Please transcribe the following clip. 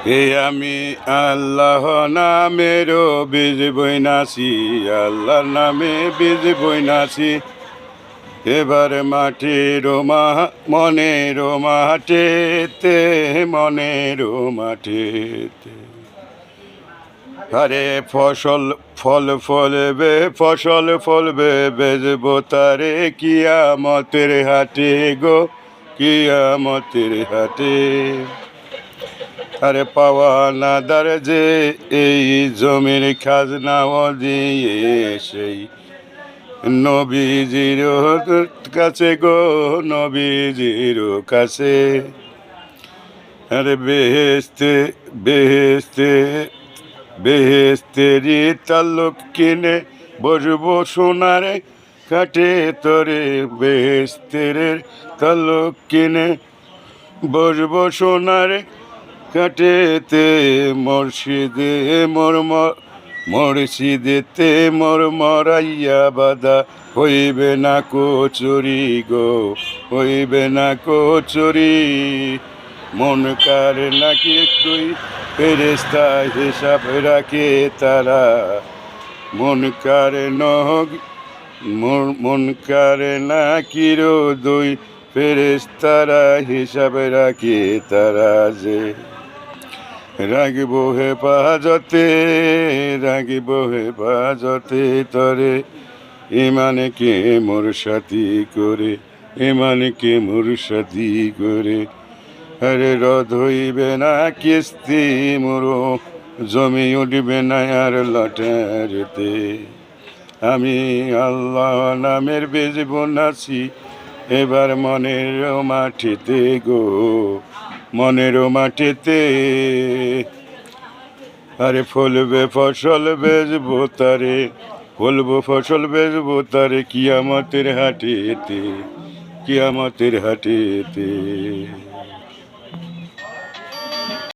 আমি আল্লাহ নামেরও বীজ বইনাছি, আল্লাহর নামে বীজ বইনাছি। এবার মাটির মনের মাঠেতে, মনের মাঠেতে। আরে ফসল ফলবে বেজবো তারে কিয়ামতের হাটে গো, কিয়ামতের হাটে। আরে পাওয়া না দার যে এই জমির খাজনাও দিয়ে সেই নবীজির কাছে গো, নবীজির কাছে। আরে বেহেস্তে বেহেস্তে বেহেস্তেরি তাল্লুক কিনে বসবো সোনারে কাটে তরে, বেহেস্তের তাল্লুক কিনে বসবো সোনারে কাটেতে। মর্শিদে মর্শিদেতে মরাইয়া বাধা হইবে না কচুরি গো, হইবে না কচুরি। মন কার নাকি তুই ফেরেস্তা হিসাব রাখে তারা, মন কার মন কার নাকি রো দুই ফেরেস্তারা হিসাব রাখে তারা যে। রাগিব হেফাজতে, রাগিব হেফাজতে তরে, ইমানকে মোর সাথী করে, ইমানকে মোর সাথী করে। আরে রদ হইবে না কিস্তি মোরো, জমি উঠবে না আর লটারেতে। আমি আল্লাহ নামের বীজ বুনাছি এবার মনের মাটিতে গো, মনের মাটিতে। আরে ফলবে ফসল বেচবো তারে, ফলবো ফসল বেচবো তারে কিয়ামতের হাটেতে, কিয়ামতের হাটেতে।